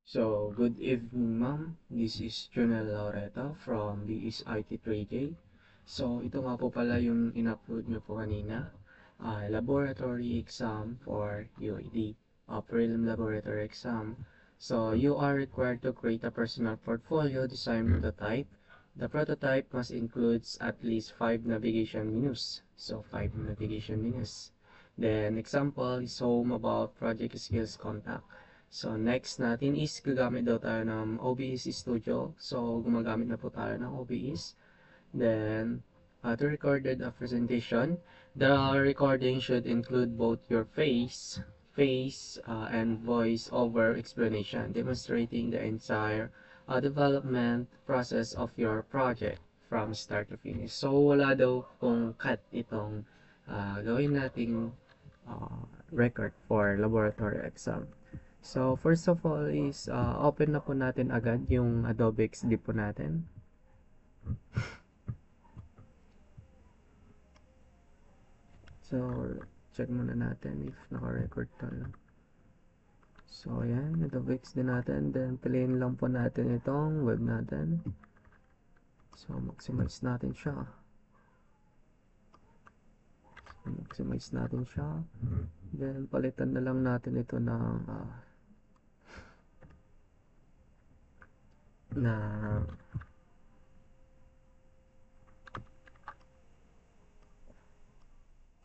So, good evening, ma'am. This is Junel Laureta from DSIT3J. So, ito nga po pala yung in-upload nyo po kanina. Laboratory exam for UAD, prelim laboratory exam. So, you are required to create a personal portfolio design prototype. The prototype must includes at least 5 navigation menus. So, 5 navigation menus. Then, example is home, about, project skills, contact. So, next natin is gagamit daw tayo ng OBS Studio. So, gumagamit na po tayo ng OBS. Then, to recorded a presentation, the recording should include both your and voice over explanation, demonstrating the entire development process of your project from start to finish. So, wala daw kung cut itong gawin nating record for laboratory exam. So, first of all is open na po natin agad yung Adobe XD po natin. So, check muna natin if naka-record tayo. So, ayan, Adobe XD natin. Then, piliin lang po natin itong web natin. So, maximize natin siya. Then, palitan na lang natin ito ng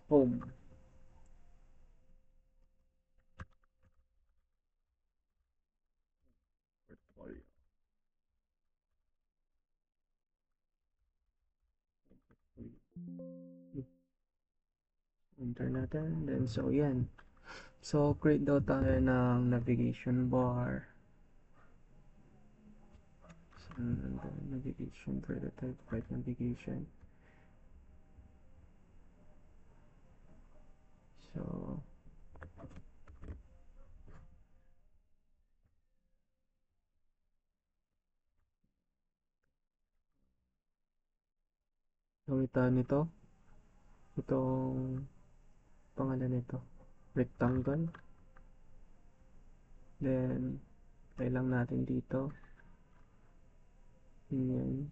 home. Portfolio. Enter natin. Then, so, yan. So, create daw tayo ng navigation bar. So, navigation, prototype, right navigation. So, gawin tayo nito. Itong pangalan nito. Rectangle. Then, try lang natin dito. Yan.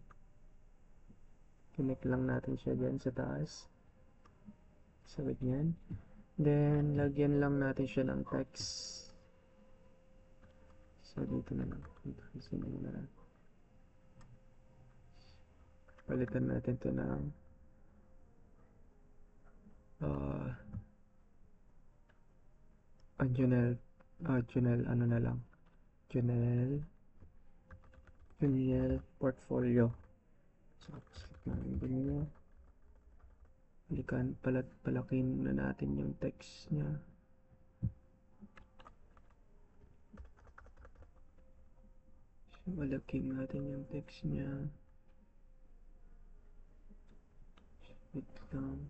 Connect lang natin siya dyan sa taas. Sa ganyan. Then, lagyan lang natin siya ng text. So, dito na lang. Dito na lang. Palitan natin ito ng Junel, ano na lang. Junel portfolio. So, click natin ganyan. Palakin na natin yung text niya. So, palakin natin yung text niya. Wait lang.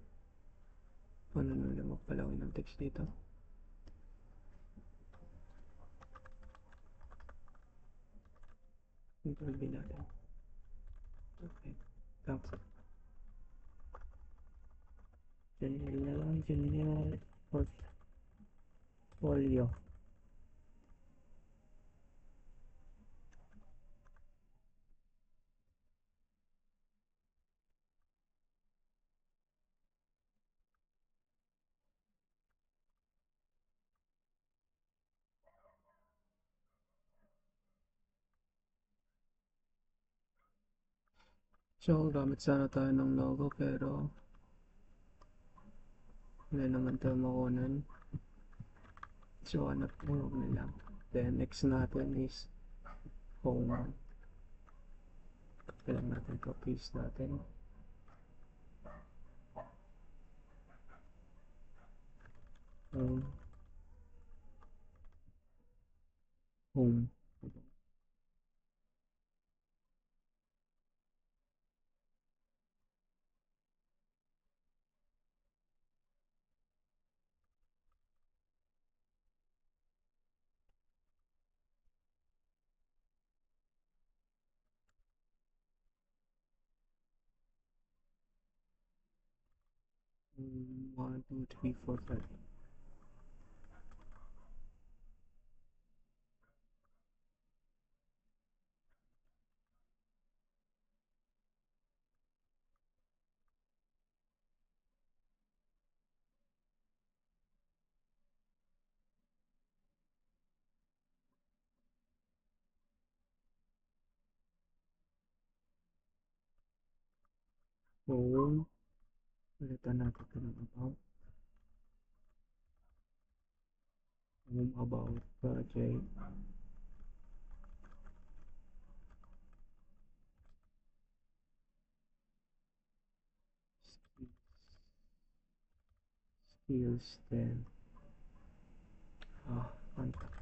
Paano na magpalaki ng text dito? Control B natin. Okay. Tapos, Junel portfolio. So, gamit sana tayo ng logo pero wala naman tayo makunan. So, hanap mo na lang. Then, next natin is home. Kailangan natin paste natin. Home. 1, 2, 3, 4, 5. home. Palitan natin ito ng about project. Skills then contact.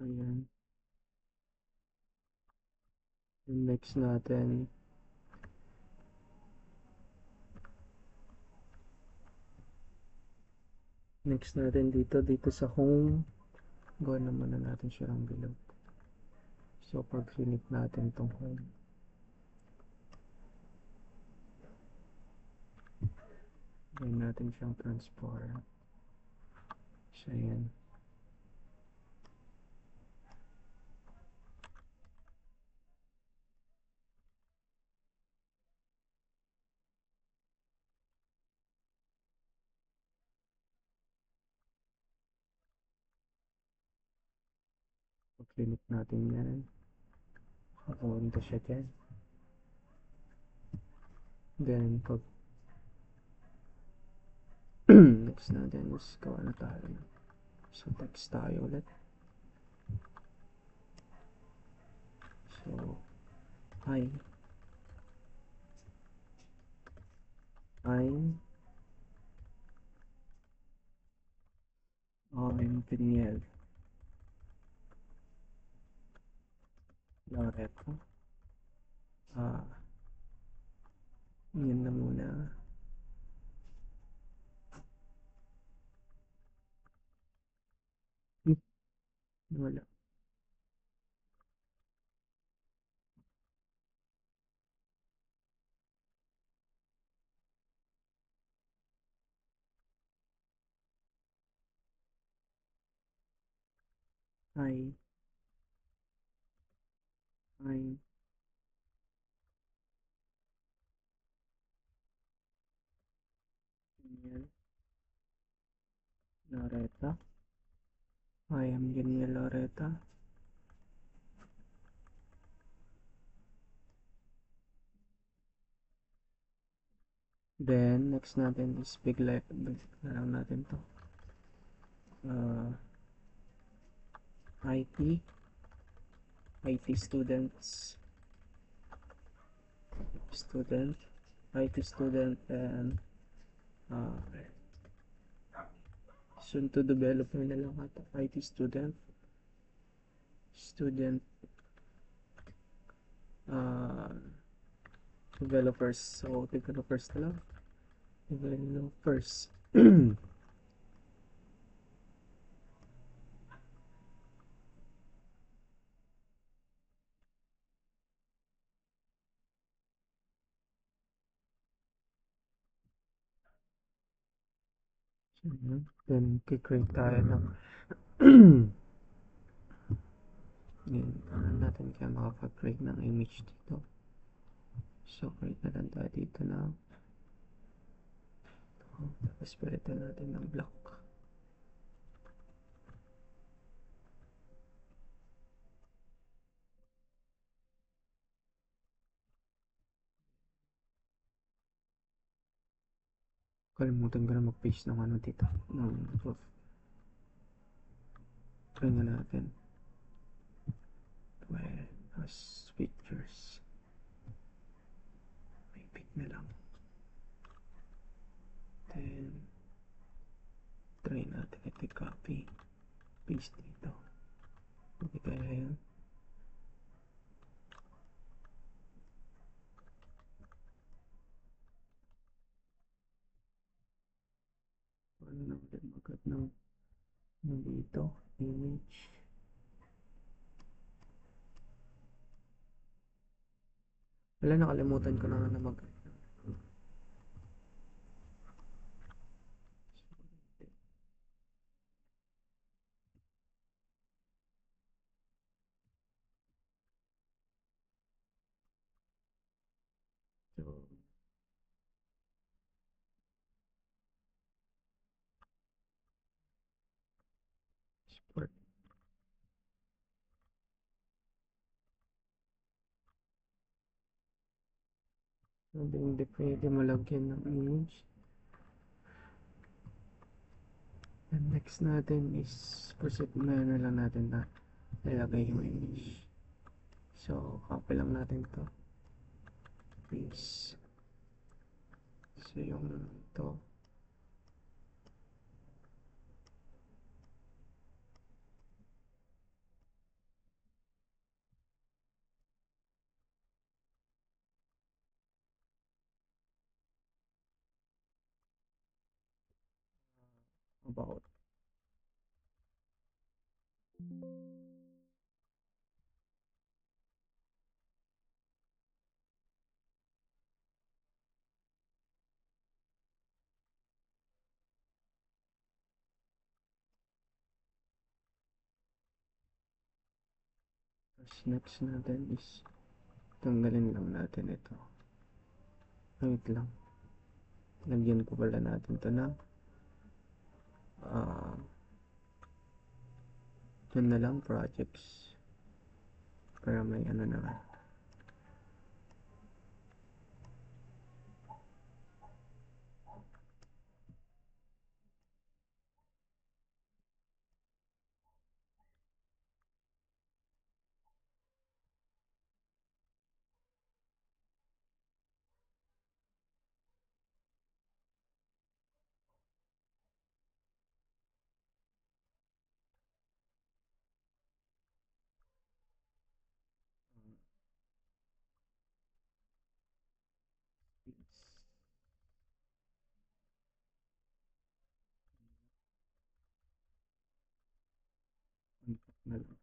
Ayan. Yung next natin, dito sa home, gawin naman na natin siya ng bilog. So pag click natin itong home, gawin natin siyang transparent. So yan. Pag click natin yan, kapunta siya dyan. Then pag next natin is gawa na tayo. So text tayo ulit. So I'm Daniel Loreto. Yan na muna. Wala. I'm Daniel Loreta. I am Daniel Loreta. Then, next natin is bigla na lang natin to. IT students, IT student, and soon to developer na lang ata. IT student, developers. So, developers na lang. Developers. Then, create tayo ng yan, natin kaya makapag-create ng image dito. So, create na lang tayo dito na tapos palitan natin ng block. Kalimutan ko na mag-paste ng ano dito ng proof. Try na natin. Well, as pictures, may pick na lang. Then try natin ito copy paste dito. Hindi kaya yun. Ano na ulit magkat ng dito image. Wala, nakalimutan ko na nga na mag Hindi pwede malagyan ng image. And next natin is proceed na lang natin na ilagay yung image. So, copy lang natin to. Paste. So, yung to. About. Tapos next natin is tanggalin lang natin ito. Wait lang. Lagyan ko pala natin ito na yun na lang projects para may ano naman. Na lang.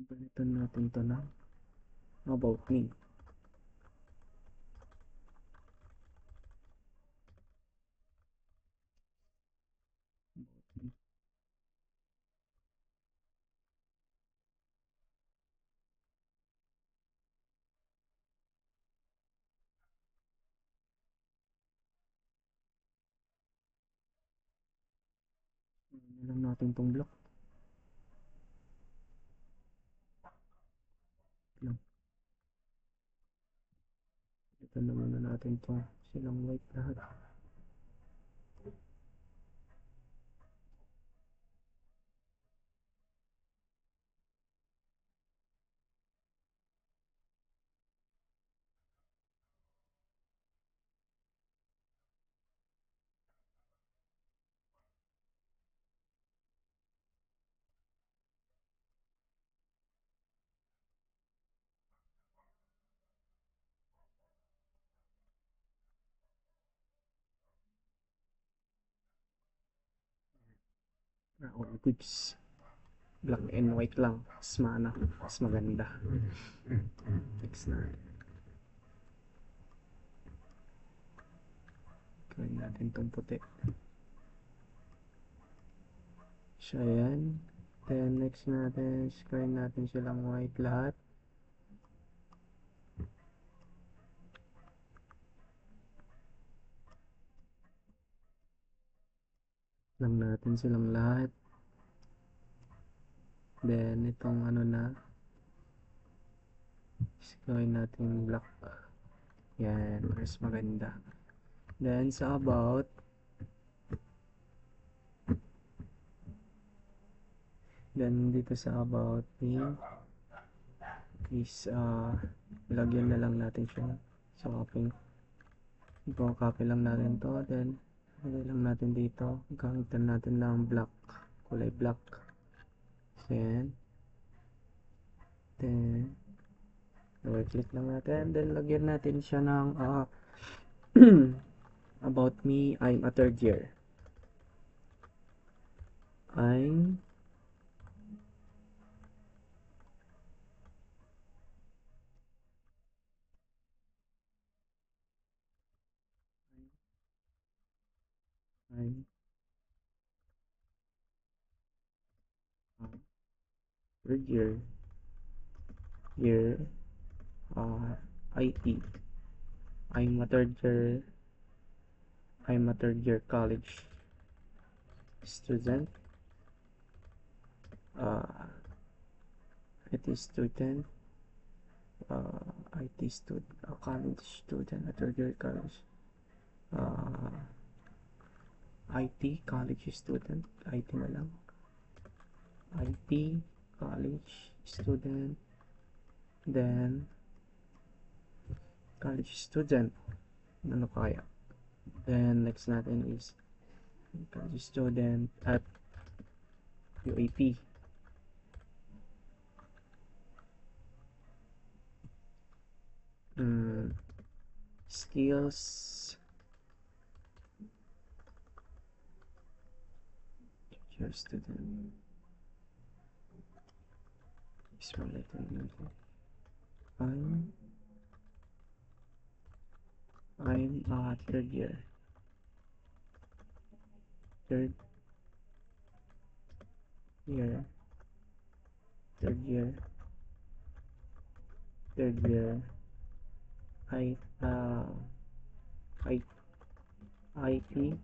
Palitan natin to na about me. Ano lang natin tong block. Lang. Ito na muna natin to silang white lahat. All goods. Black and white lang. Mas mana. Mas maganda. Next na. Gawin natin itong puti. So, ayan. Then, next natin, gawin natin silang white lahat. Lang natin silang lahat. Then, itong ano na, gawin natin black. Yan, mas maganda. Then, sa about, then, dito sa about me, is, lagyan na lang natin siya sa copy. Copy lang natin to, then, lagyan lang natin dito. Gamitan natin ng black, kulay black. Then, click lang natin. Then, lagyan natin siya ng about me, I'm a third year. I'm I'm uh, third year uh, IT. I'm a third year I'm a third year college student, uh, IT student, IT student, college student, a third year college, uh, IT college student, IT na lang, IT college student, then college student, ano kaya? Then next natin is college student at UAP. Skills, teacher student, small letter. I'm I'm third year, third year, third year. I I IT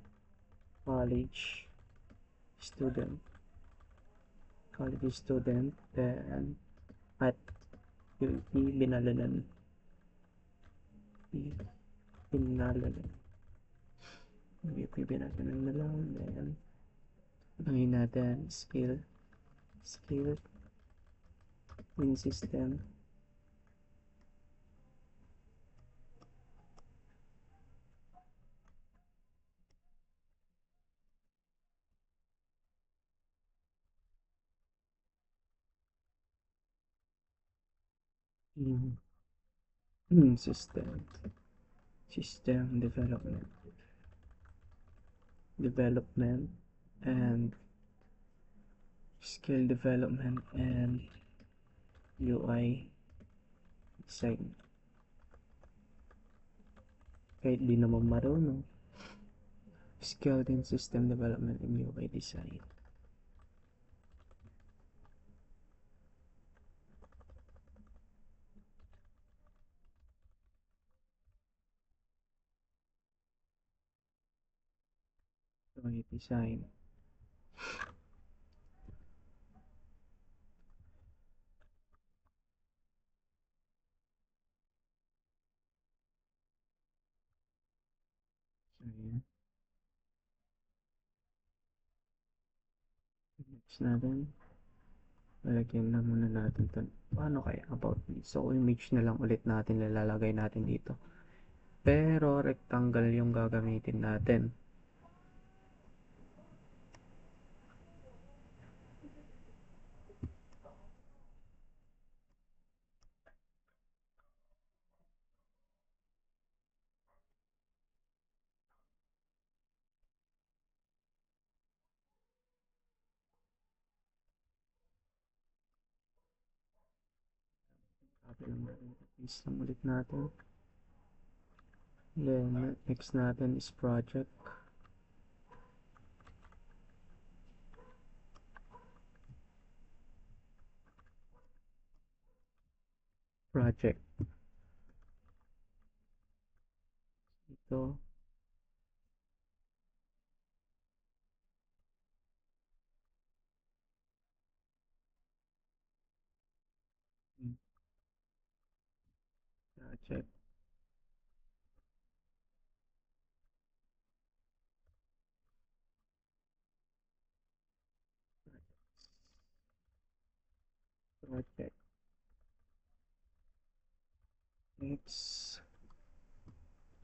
college student, college student, then at UP Binalanan, Binalanan, UP Binalanan na lang, then ngayon natin skill in system, in, system development and skill development and UI design. Kahit di naman marunong, skill in system development and UI design. UI design. So, yan. Next natin, lalagyan na muna natin ito. Paano kaya about this? So, image na lang ulit natin lalagay natin dito. Pero, rectangle yung gagamitin natin. Copy lang natin. Paste lang ulit natin. Then, next natin is project. Project. Ito. Project. Project. Next.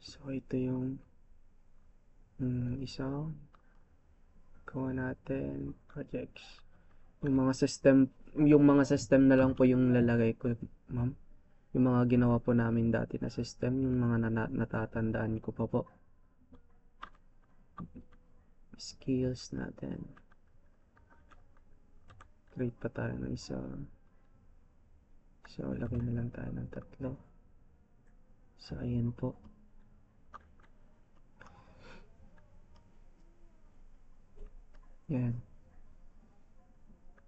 So, ito yung isa. Gawa natin. Projects. Yung mga system na lang po yung lalagay ko, ma'am. Yung mga ginawa po namin dati na system, yung mga natatandaan ko pa po. Skills natin. Create pa tayo ng isa. So, lagay na lang tayo ng 3. So, ayan po. Yan.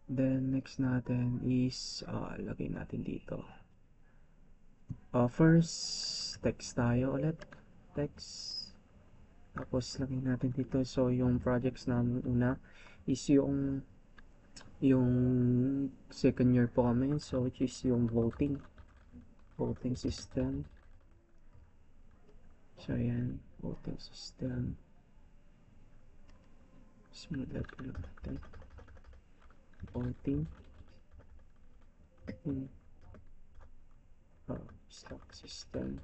Then, next natin is, lagay natin dito. First, text tayo ulit. Text. Tapos, lagay natin dito. So, yung projects namin una is yung second year po kami. So, which is yung voting system. So, yan. Voting system. Smooth level natin. Voting. Stock system.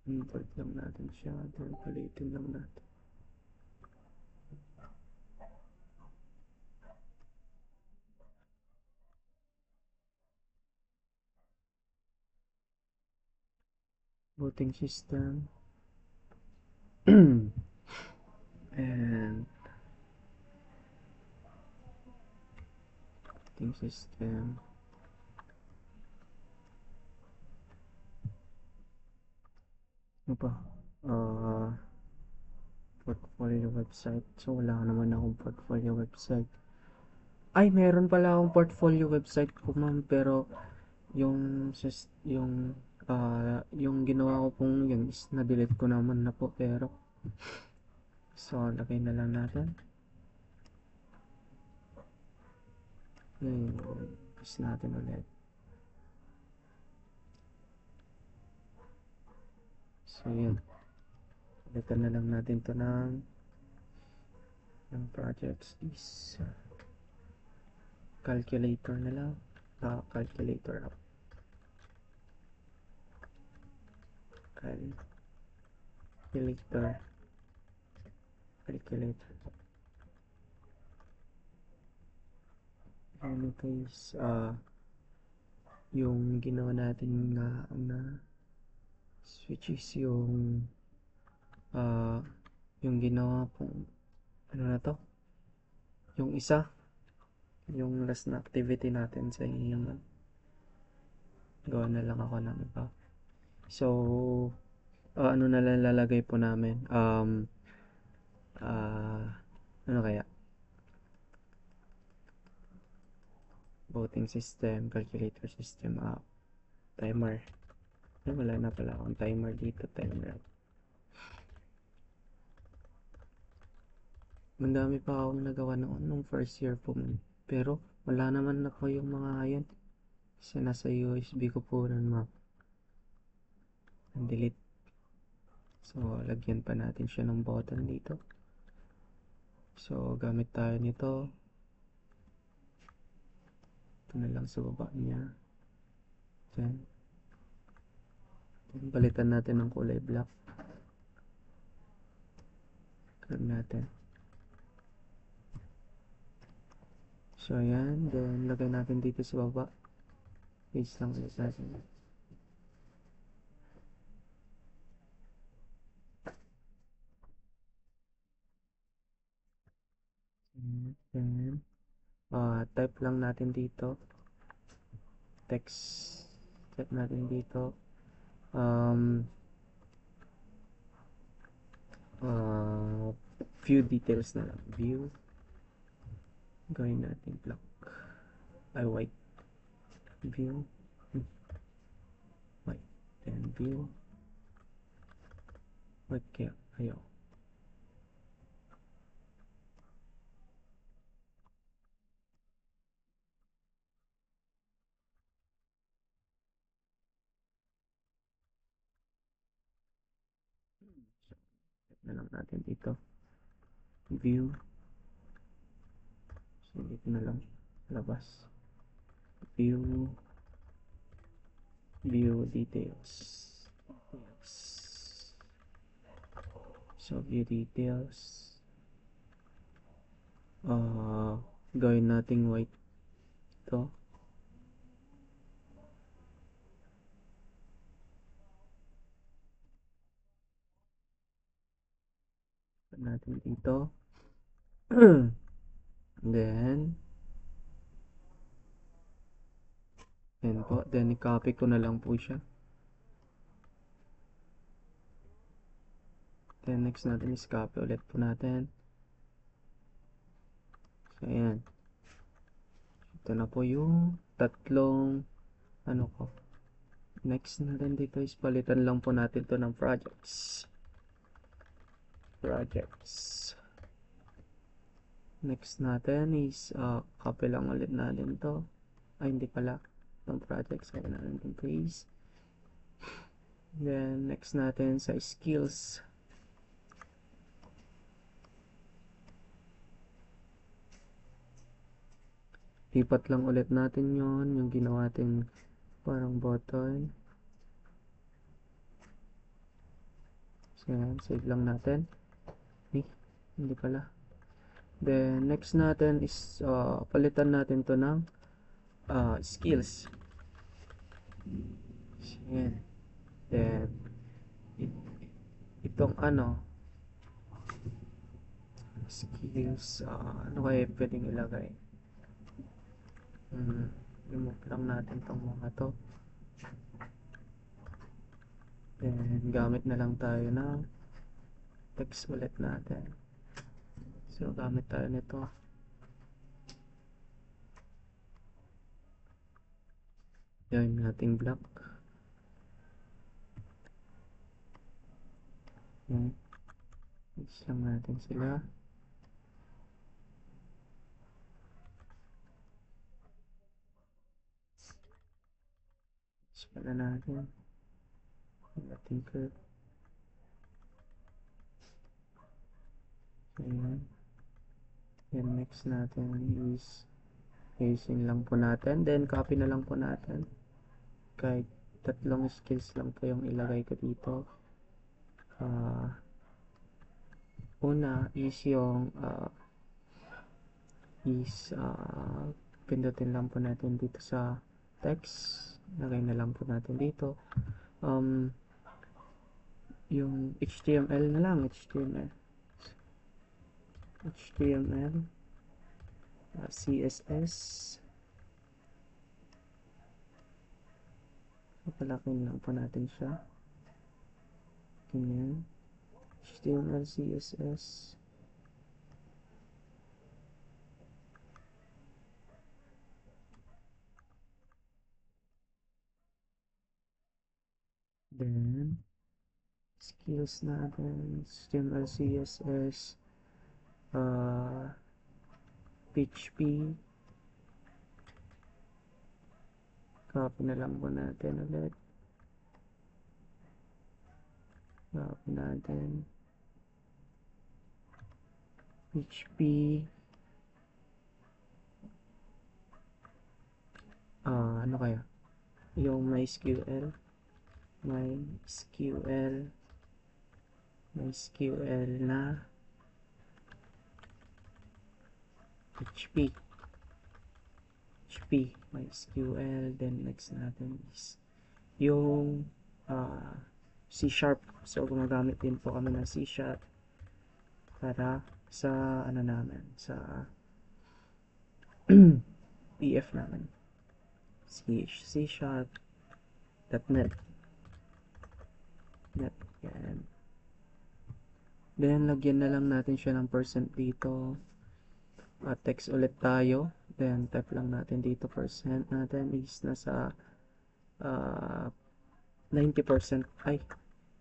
Import lang natin siya. Then, palitin lang natin. Voting system. And voting system. Ano pa? Portfolio website. So, wala naman akong portfolio website. Ay, meron pala akong portfolio website po, ma'am. Pero, yung yung ginawa ko pong yun is na-delete ko naman na po. Pero, so, lagay na lang natin. Is natin ulit. So, yun. Palitan na lang natin to ng projects is calculator na lang. Calculator up. Calculator. Ano ito is yung ginawa natin na switch is yung ginawa pong ano na to, yung yung last na activity natin sa inyo naman. Gawa na lang ako ng iba. So, ano na lang lalagay po namin? Ano kaya? Voting system, calculator system, timer. Ay, wala na pala akong timer dito. Timer. Mandami pa akong nagawa noon nung first year po. Pero, wala naman na po yung mga yan. Kasi nasa USB ko po nun, ma'am. Delete. So, lagyan pa natin siya ng button dito. So, gamit tayo nito. Ito na lang sa baba niya. Then, balitan natin ng kulay black. Click natin. So, ayan. Then, lagay natin dito sa baba. Paste lang ulit natin. Then, type lang natin dito. Text. Type natin dito. View details na lang. View. Gawin natin black. White. View. White. Then view. White kaya. Ayaw. Type na lang natin dito. View. So, dito na lang. Labas. View details. So, view details. Gawin nating white to. natin dito. Then, yan po. Then, i-copy ko na lang po siya. Then, next natin is copy ulit po natin. So, ayan. Ito na po yung tatlong ano ko. Next natin dito is palitan lang po natin to ng projects. Next natin is copy lang ulit natin to. Ay, hindi pala. Itong projects. Kaya natin itong paste. Then, next natin sa skills. Lipat lang ulit natin yon yung ginawa natin parang button. So, yan. Save lang natin. Hindi pala. Then, next natin is palitan natin to ng skills. Yan. Then, itong skills, ano kaya pwedeng ilagay? Remove lang natin tong mga to. Then, gamit na lang tayo ng text ulit natin. So, gamit tayo nito. Yan yung ating block. Yan. Mix lang natin sila. Pala natin yung ating curve. Ayan. Then next natin is pasting lang po natin. Then copy na lang po natin. Kahit tatlong skills lang po yung ilagay ko dito. Una is yung pindutin lang po natin dito sa text. Lagay na lang po natin dito. Yung HTML na lang. HTML, CSS. Papalakin lang po natin siya. Ganyan. HTML, CSS. Then, skills natin, HTML, CSS, PHP. Copy na lang po natin ulit. Copy natin. PHP. Ano kaya? Yung MySQL na PHP, MySQL. Then next natin is yung C#. So gumagamit din po kami ng C# para sa namin, sa PF namin. C#.net. Yan. Then lagyan na lang natin siya ng percent dito. Text ulit tayo. Then type lang natin dito, percent natin is nasa 90%. Ay,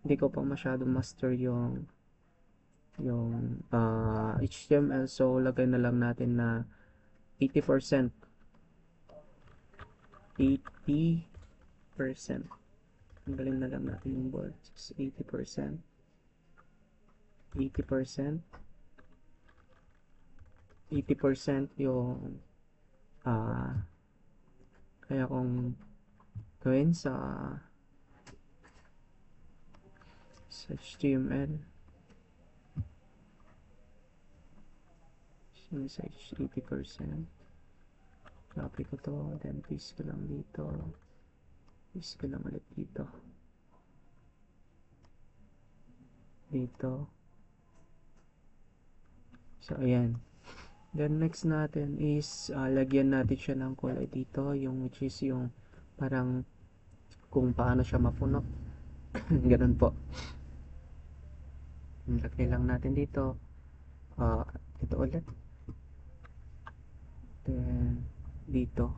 hindi ko pa masyadong master yung HTML. So lagay na lang natin na 80%. 80%. Tanggalin na lang natin yung bold. 80%. 80% yung kaya kung gawin sa HTML sa 80%, copy ko to, then paste ko lang dito, paste ko lang ulit dito, So, ayan. Then, next natin is, lagyan natin siya ng kulay dito, yung which is yung parang kung paano siya mapuno. Ganun po. Lagay lang natin dito. Ah, ito ulit. Then, dito.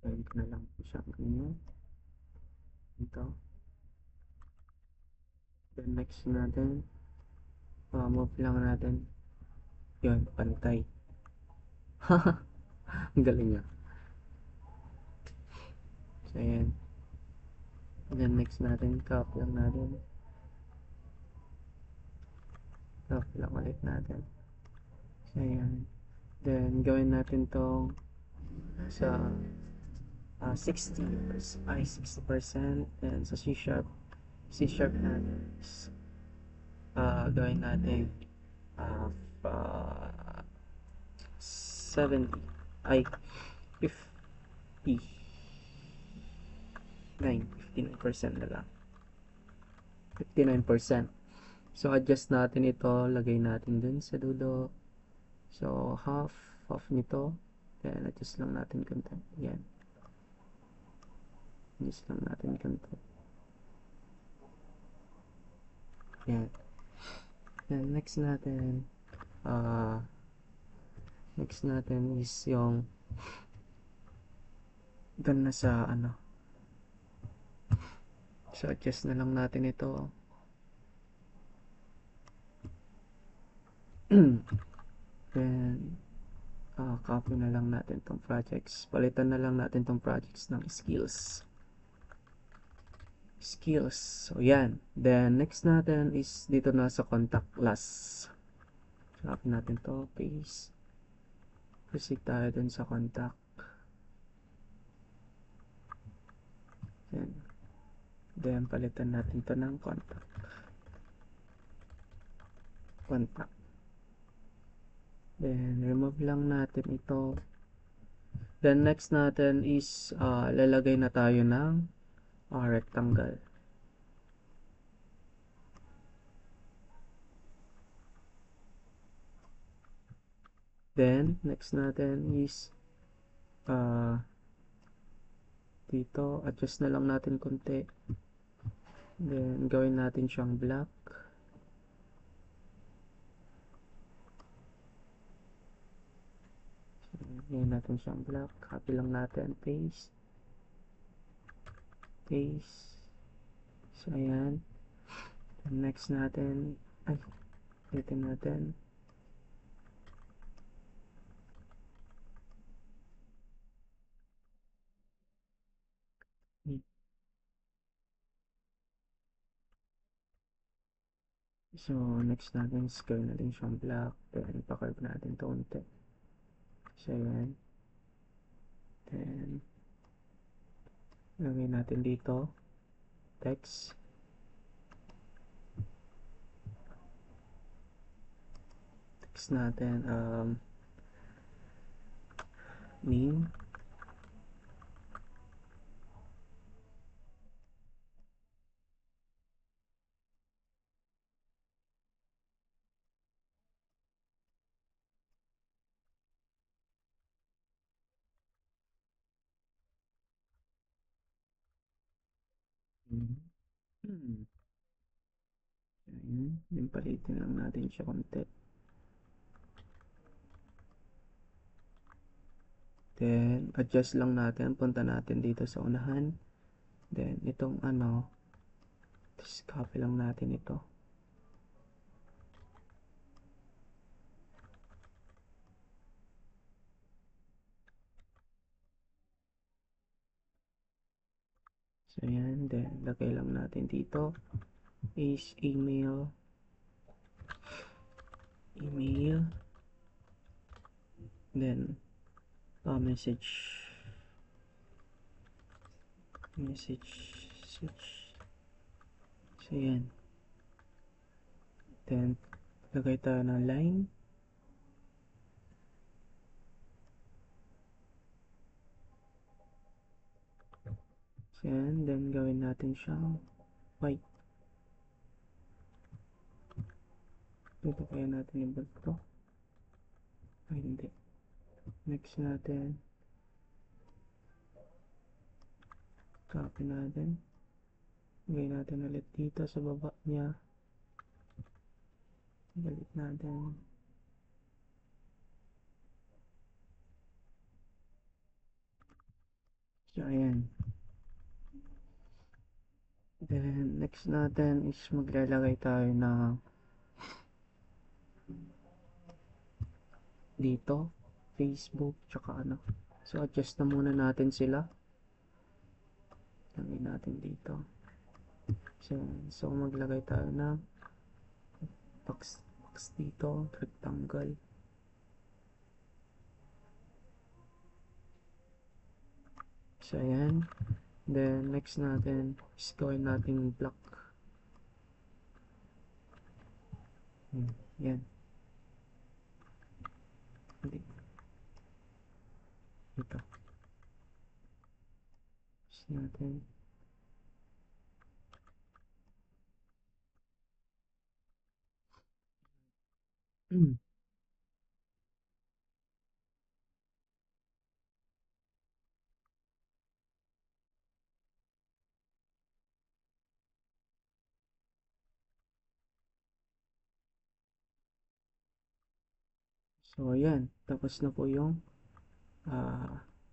Gawin ko na lang po siya ganyan. Ito. Then, next natin, move lang natin. Yun, pantay. Ang galing niya. So, ayan. Then, next natin, crop lang natin. Crop lang ulit natin. So, ayan. Then, gawin natin tong sa 60%, 60%. Then, sa C sharp natin is, gawin natin uh, uh, 70, ay, 59% na lang. 59%. So, adjust natin ito. Lagay natin dun sa dulo. So, half nito. Then, adjust lang natin konti. Yan. Adjust lang natin konti. Yan. Then, next natin is yung dun na sa ano. So, adjust na lang natin ito. Then, copy na lang natin tong projects. Palitan na lang natin tong projects ng skills. So, yan. Then, next natin is dito na sa contact class. Copy natin to, paste. Proceed tayo dun sa contact. Then, palitan natin to ng contact. Then, remove lang natin ito. Then, next natin is lalagay na tayo ng rectangle. Then, next natin is dito, adjust na lang natin konti. Then, gawin natin siyang black. Gawin natin siyang black. Copy lang natin. Paste. So, ayan. Then, next natin, dito natin. So, next natin is gawin natin siyang black. Then, pa-curve natin ito unti. So, ayan. Then, lagay natin dito. Text. Text natin, name. Ayan. Then, palitin lang natin siya konti. Then, adjust lang natin. Punta natin dito sa unahan. Then, itong just copy lang natin ito. So, yan. Then, lagay lang natin dito is email. Then, message. Switch. So, yan. Then, lagay tayo ng line. So, yan. Then, gawin natin siyang white. Dito kaya natin i-bulk to. Ay, hindi. Next natin. Copy natin. Lagay natin ulit dito sa baba niya. Balik natin. So, ayan. Then, next natin is maglalagay tayo na dito, Facebook, tsaka ano. So, adjust na muna natin sila. Lagay natin dito. So maglagay tayo ng box dito, rectangle. So, ayan. Then, next natin is gawin natin block. Yan. Hindi. Ito. Tapos natin. So, ayan. Tapos na po yung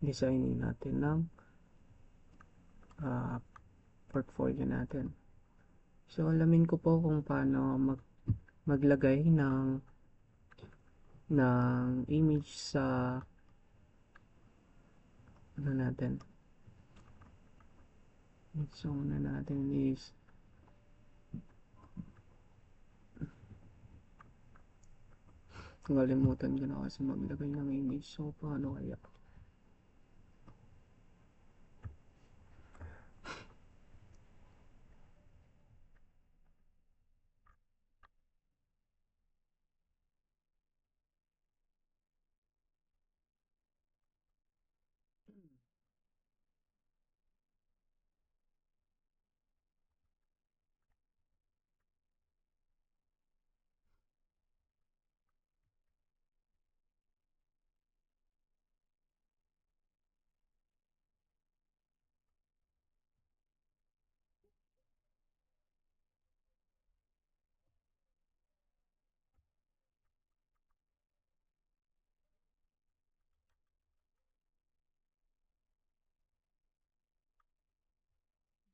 designing natin ng portfolio natin. So, alamin ko po kung paano maglagay ng image sa ano natin. So, una natin is kalimutan ko na kasi maglagay ng image. So, paano kaya?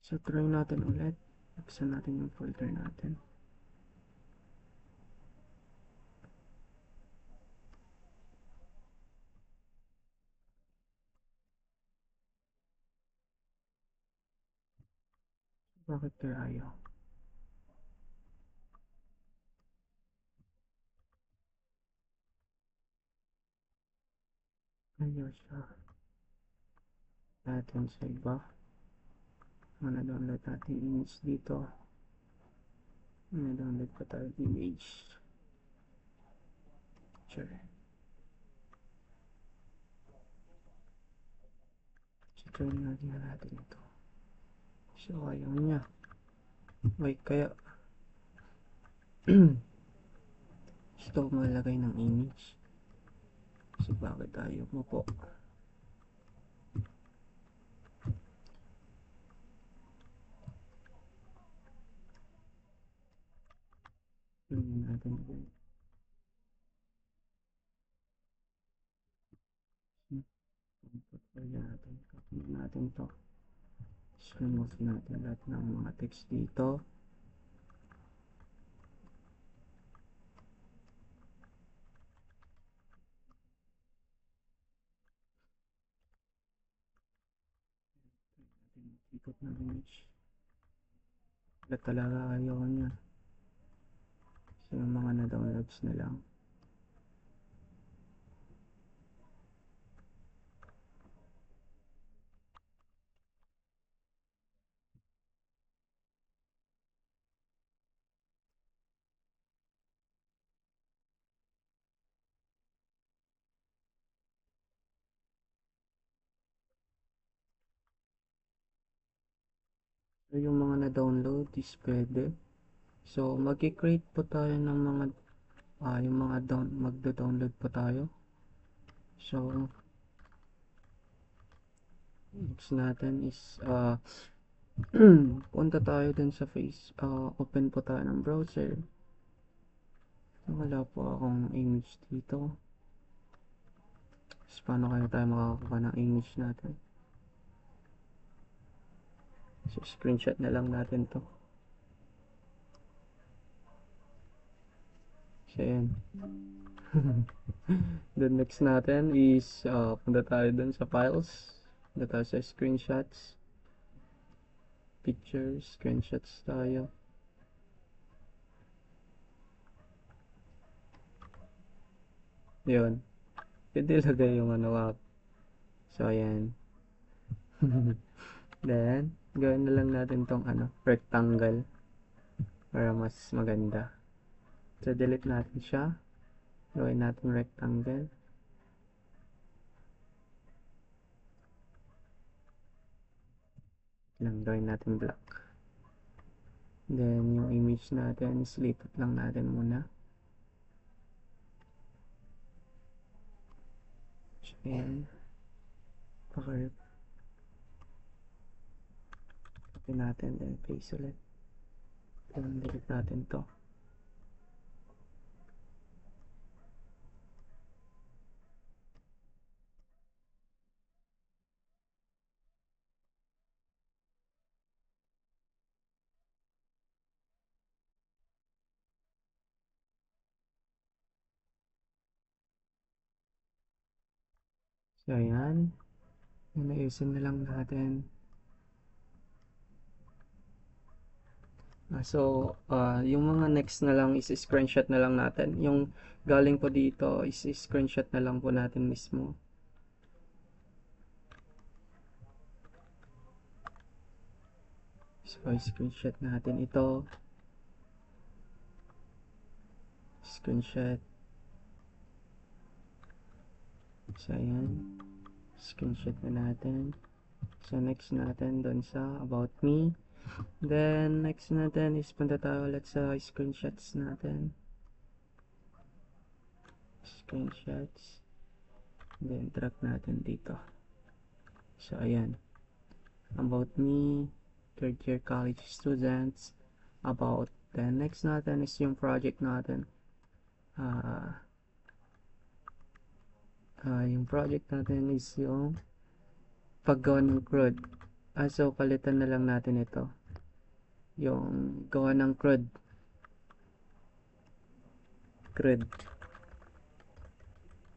So, try natin ulit. Buksan natin yung folder natin. Bakit kaya ayaw? Ayaw siya. Natin sa iba. Download natin image dito. Download pa tayo image. Sure. So, try natin ito. So, ayaw niya. Wait, kaya gusto ko malagay ng image. So, bakit ayaw mo po? Tingnan natin ulit. Portfolio natin. Copy natin to. So, remove natin lahat ng mga text dito. Ikot na image. Wala talaga ayaw niya. So, yung mga na-downloads na lang. yung mga na-download is pwede. So, mag-create po tayo ng mga, yung mga magdo-download po tayo. So, next natin is, punta tayo dun sa open po tayo ng browser. Wala po akong image dito. So, paano kaya tayo makakakuha ng image natin? So, screenshot na lang natin to. So, yan. Then next natin is punta tayo dun sa files. Punta tayo sa screenshots. Pictures, screenshots tayo. Yun. Pwede lagay yung ano. So, ayan. Then, gawin na lang natin tong rectangle para mas maganda. So, delete natin siya. Gawin natin rectangle. Gawin natin black. Then, yung image natin, lipat lang natin muna. So, ayan. Copy natin, then paste ulit. Then, delete natin to. So, ayan. Ayusin na lang natin. Yung mga next na lang is screenshot na lang natin. Yung galing po dito is screenshot na lang po natin mismo. So, screenshot natin ito. Screenshot. So, ayan. Screenshot na natin. So, next natin doon sa About Me. Then, next natin is punta tayo ulit sa screenshots natin. Screenshots. Then, drag natin dito. So, ayan. About Me. Third year college students. About. Then, next natin is yung project natin. Yung project natin is yung paggawa ng CRUD. So, palitan na lang natin ito. Yung gawa ng CRUD.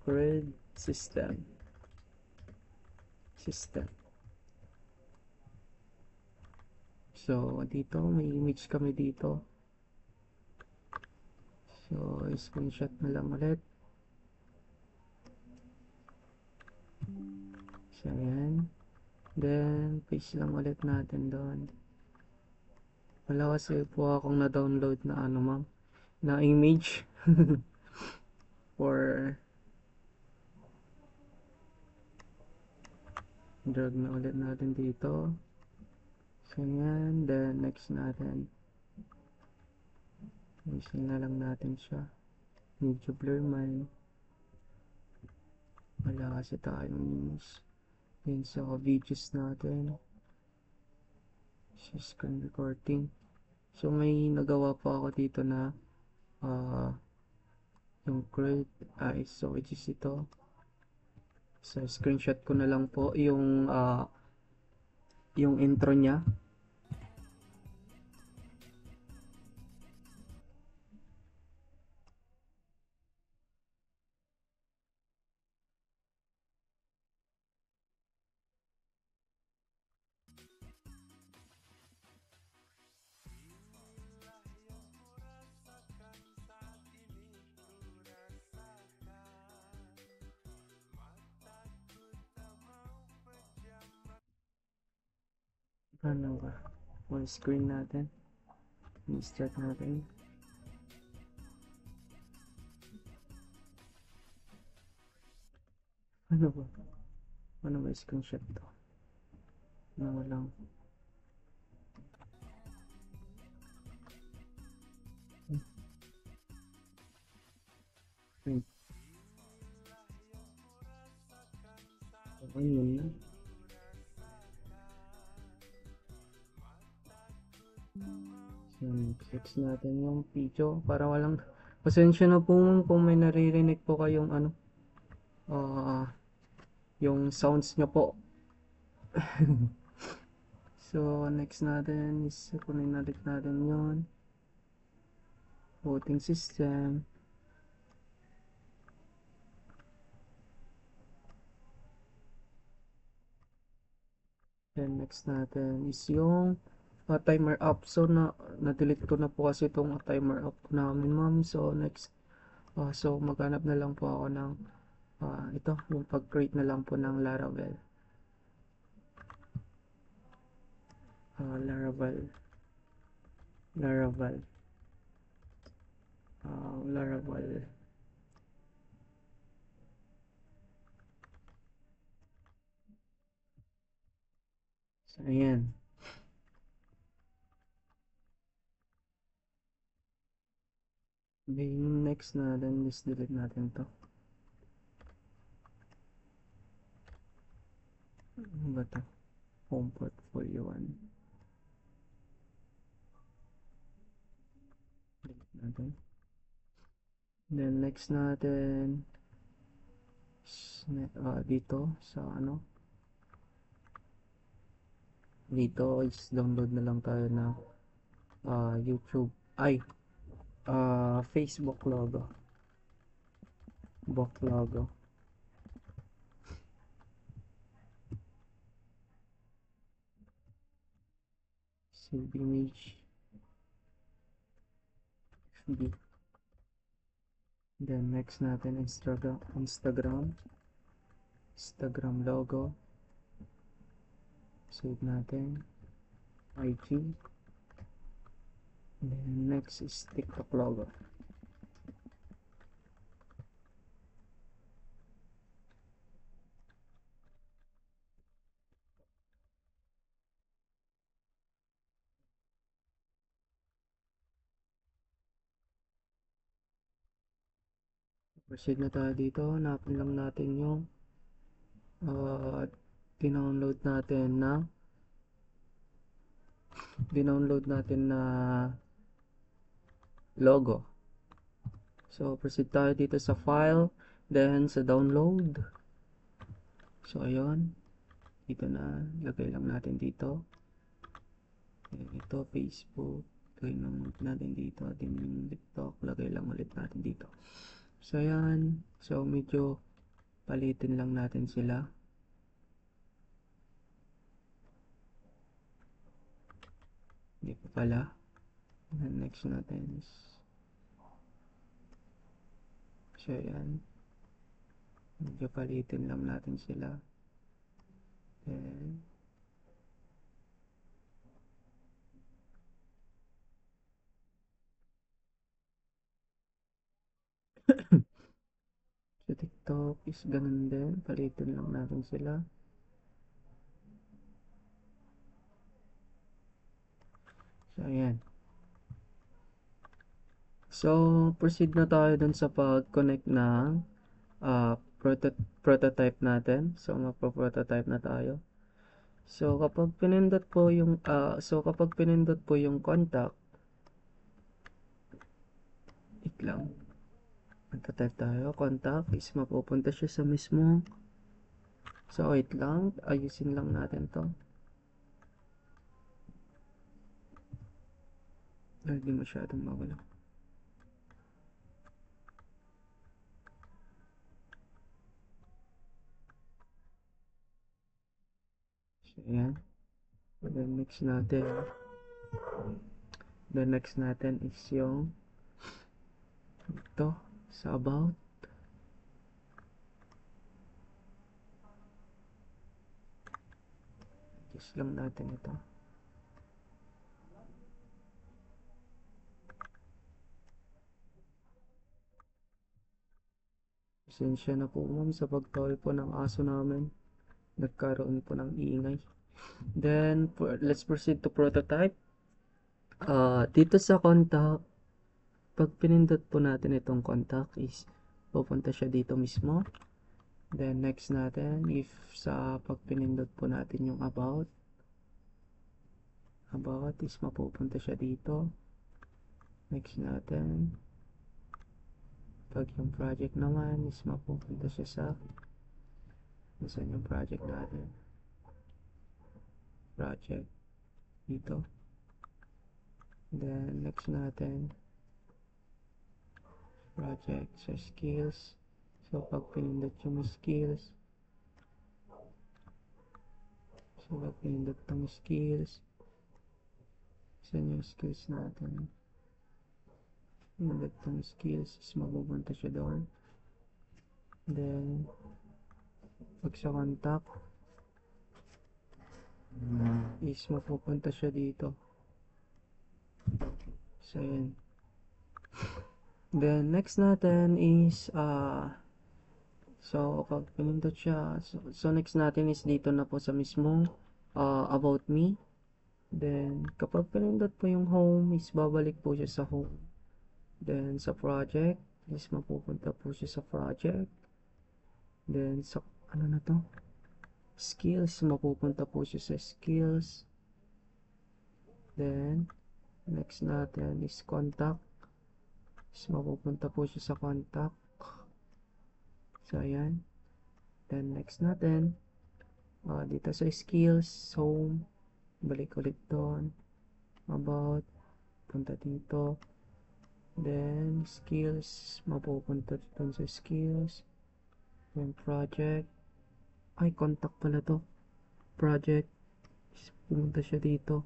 CRUD system. So, dito, may image kami dito. So, screenshot na lang ulit. So, ayan. Then, paste lang ulit natin doon. Wala kasi po akong na-download na ma'am, na image. For drag na ulit natin dito. So, yan. Then, next natin. Isin na lang natin siya. Medyo blur man. Wala kasi tayong image. Then, sa videos natin. Screen recording. So, may nagawa pa ako dito na yung create so which is ito. So, screenshot ko na lang po yung intro niya. Ano ba? Full screen natin. I-start natin. Ano ba? Ano ba screenshot to? Ano lang. Ayun. Ayun na. So, fix natin yung video para walang pasensya na po ma'am kung may naririnig po kayong ano, ah, yung sounds niya po. So, next natin is kunin natin yon voting system. Then next natin is yung timer up. So na-delete ko na po kasi itong timer up namin ma'am. So next, so maghanap na lang po ako ng ito, yung pag-create na lang po ng Laravel. Laravel. Laravel. Laravel. So ayan. Then next natin is delete natin to. Ano ba to? Home portfolio 1. Delete natin. Then next natin dito sa ano, dito is download na lang tayo na YouTube Facebook logo, book logo. Save image, FB. Then next natin Instagram logo. Save natin IG. Then next is TikTok logo. Proceed na tayo dito. Hanapin lang natin yung dinownload natin na logo. So proceed tayo dito sa file, then sa download. So ayun, dito na, lagay lang natin dito. Ito Facebook, lagay lang natin dito. Din yung TikTok, lagay lang ulit natin dito. So ayan, so medyo palitin lang natin sila. Hindi pa pala. And next natin is, so ayan, medyo palitin lang natin sila. Then sa TikTok is ganun din, palitin lang natin sila. So ayan. So proceed na tayo dun sa pag-connect ng prototype natin. So magpo-prototype na tayo. So kapag pinindot po yung contact, wait lang. Magta-type tayo, contact is mapupunta siya sa mismo. So wait lang, ayusin lang natin to. Hindi masyadong mawala. So ayan. Then next natin is yung ito sa about. Just lang natin ito. Pasensya na po ma'am sa pagtawal po ng aso namin. Nagkaroon po ng iingay. Then let's proceed to prototype. Dito sa contact, pag pinindot po natin itong contact is pupunta siya dito mismo. Then next natin, if sa pag pinindot po natin yung about is mapupunta siya dito. Next natin, pag yung project naman is mapupunta siya sa saan yung project natin, project dito. Then next natin, project sa skills. So pag pinindot yung skills, saan yung skills natin, pinindot yung skills is mapupunta siya doon. Then pag sa contact is mapupunta siya dito. So yun. Then next natin is so pag pinindot siya, so next natin is dito na po sa mismong about me. Then kapag pinindot po yung home is babalik po siya sa home. Then sa project is mapupunta po siya sa project. Then sa ano na to, skills, mapupunta po siya sa skills. Then next natin is contact, is mapupunta po siya sa contact. So ayan. Then next natin, dito sa skills, home, balik ulit doon, about, punta dito. Then skills, mapupunta doon sa skills. Then project, ay contact pala to, project is pumunta siya dito.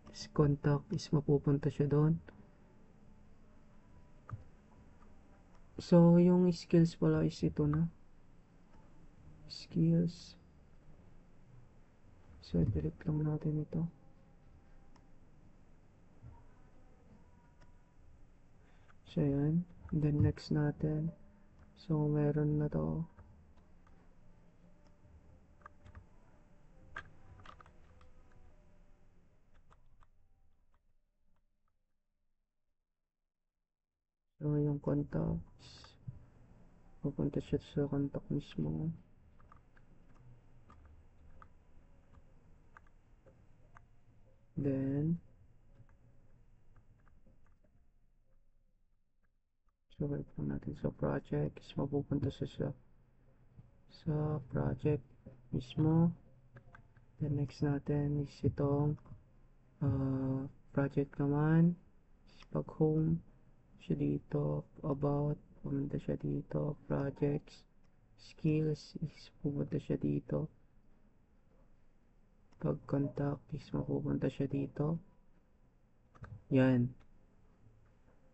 Is contact is mapupunta siya doon. So yung skills pala is ito na, skills. So delete lang natin ito. So yan. Then next natin, so meron na to. So yung contacts, pupunta siya sa contact mismo. Then so wait lang natin sa project is mapupunta siya sa project mismo. Then next natin is itong project naman is pag home siya dito, about, pumunta siya dito, projects, skills is pupunta siya dito, pag contact is mapupunta siya dito. Yan.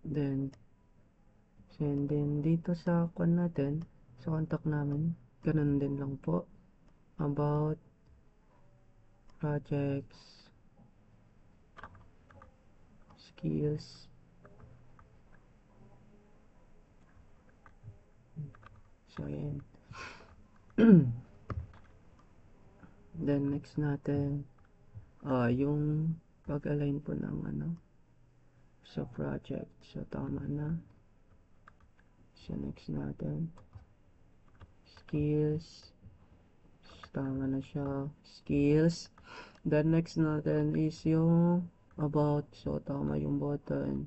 Then and then dito sa natin, sa contact namin, ganun din lang po, about, projects, skills. So yan. Then next natin, yung pag-align po ng sa project. So tama na. So next natin, skills, tama na siya, skills. Then next natin is yung about, so tama yung button.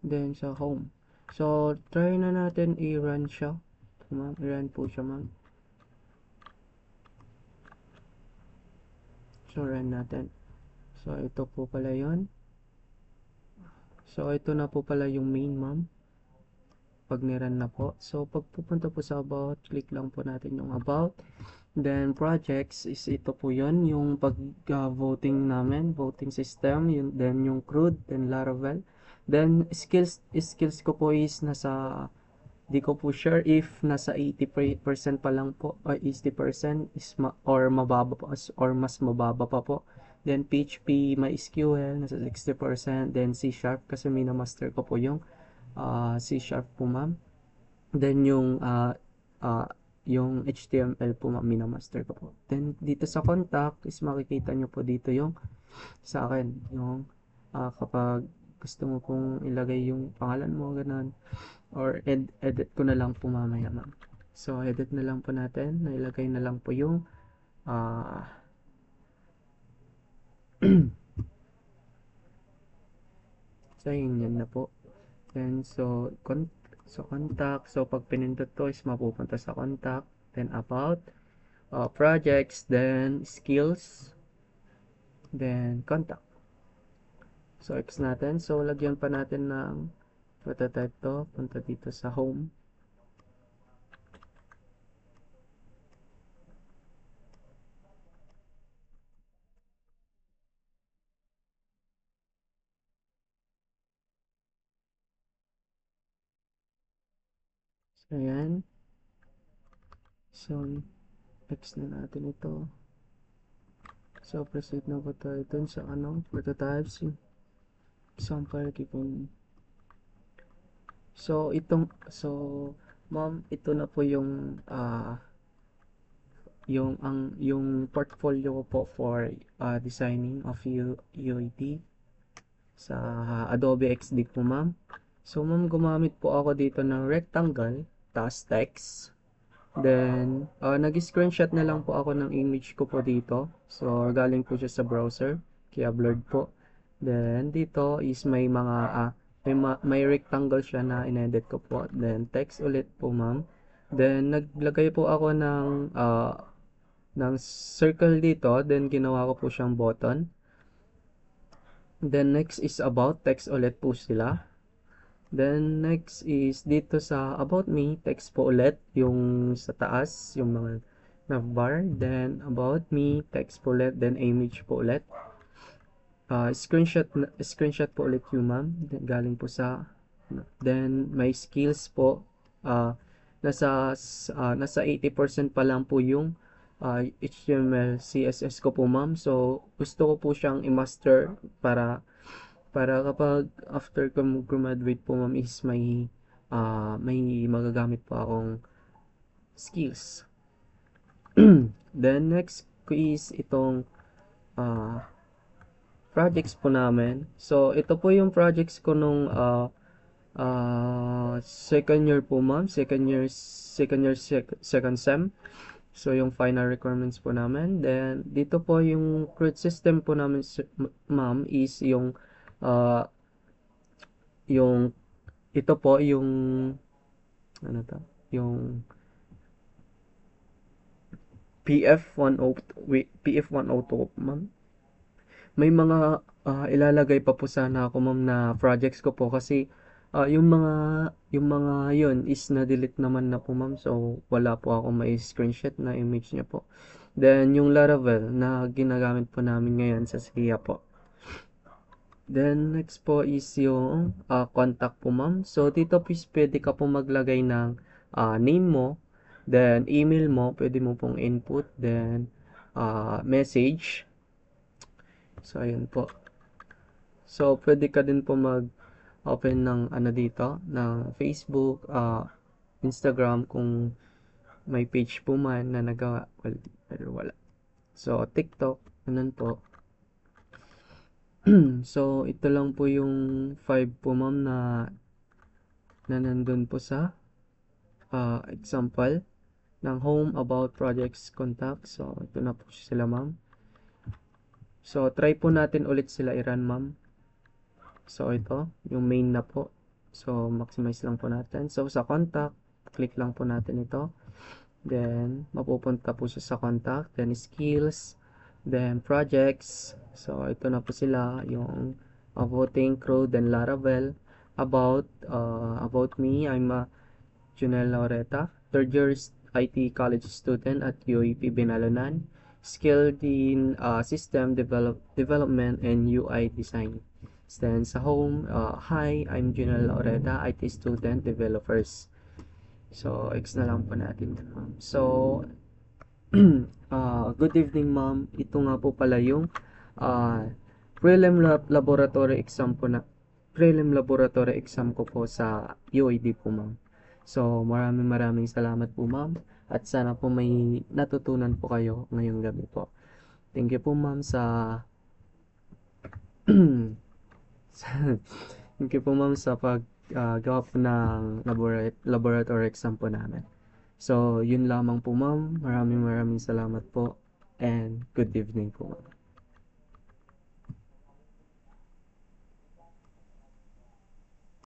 Then sa home, so try na natin i-run siya, ma'am. I-run po siya, ma'am. So run natin. So ito po pala yon. So ito na po pala yung main, ma'am, pag niran na po. So pag pupunta po sa about, click lang po natin yung about. Then projects is ito po yon, yung pag voting namin, voting system, yun, then yung CRUD, then Laravel. Then skills ko po is nasa, di ko po sure if nasa 80% pa lang po, or 80% is or mababa pa, or mas mababa pa po. Then PHP, MySQL nasa 60%, then C# kasi minamaster ko po yung C# po, ma'am. Then yung HTML po, ma'am, minamaster ko po. Then dito sa contact is makikita nyo po dito yung sa akin yung kapag gusto mo pong ilagay yung pangalan mo, ganun. Or edit ko na lang po mamaya, ma'am. So, edit na lang po natin. Nailagay na lang po yung ah so, yun na po. Then, so contact. So, pag pinindot ko is mapupunta sa contact. Then, about projects. Then, skills. Then, contact. So, X natin. So, lagyan pa natin ng prototype to. Punta dito sa home. So, ayan. So, X na natin ito. So, proceed na po tayo dun sa prototypes. Example, kipon. So, ma'am, ito na po yung portfolio ko po for designing of UAT sa Adobe XD po, ma'am. So, ma'am, gumamit po ako dito ng rectangle, tas text. Then, nag-screenshot na lang po ako ng image ko po dito. So, galing po siya sa browser, kaya blurred po. Then, dito is may mga, may rectangle siya na inedit ko po. Then, text ulit po, ma'am. Then, naglagay po ako ng circle dito. Then, ginawa ko po siyang button. Then, next is about, text ulit po sila. Then, next is dito sa about me, text po ulit yung sa taas, yung mga navbar. Then, about me, text po ulit. Then, image po ulit. Screenshot po ulit yung ma'am. Galing po sa, then, may skills po. Nasa 80% pa lang po yung HTML, CSS ko po, ma'am. So, gusto ko po siyang i-master para kapag after ko graduate po, ma'am, is may magagamit po akong skills. Then next ko is itong projects po namin. So ito po yung projects ko nung second year po, ma'am, second sem. So yung final requirements po namin. Then dito po yung CRUD system po namin, ma'am, is uh, yung ito po yung yung PF102, ma'am. May mga ilalagay pa po sana ako, ma'am, na projects ko po kasi yung mga yun is na-delete naman na po, ma'am. So wala po ako may screenshot na image niya po. Then yung Laravel na ginagamit po namin ngayon sa SIA po. Then, next po is yung contact po, ma'am. So, dito please pwede ka po maglagay ng name mo, then email mo, pwede mo pong input, then message. So, ayun po. So, pwede ka din po mag-open ng dito, ng Facebook, Instagram, kung may page po man na nagawa. Well, pero wala. So, TikTok, ganun po. So, ito lang po yung 5 po, ma'am, na nandun po sa example ng home, about, projects, contact. So, ito na po sila, ma'am. So, try po natin ulit sila i-run, ma'am. So, ito, yung main na po. So, maximize lang po natin. So, sa contact, click lang po natin ito. Then, mapupunta po siya sa contact. Then, skills. Then, projects. So, ito na po sila. Yung voting, crew, then Laravel. About me, I'm Junel Laureta, third year IT college student at UAP Binalonan. Skilled in system development and UI design. Then sa home, hi, I'm Junel Laureta, IT student developers. So, X na lang po natin. So, good evening, ma'am. Ito nga po pala yung laboratory exam po na prelim laboratory exam ko po sa UAD po, ma'am. So, maraming salamat po, ma'am. At sana po may natutunan po kayo ngayong gabi po. Thank you po, ma'am, sa Thank you po ma'am sa gawa po ng laboratory exam po namin. So, yun lamang po ma'am. Maraming salamat po and good evening po ma'am.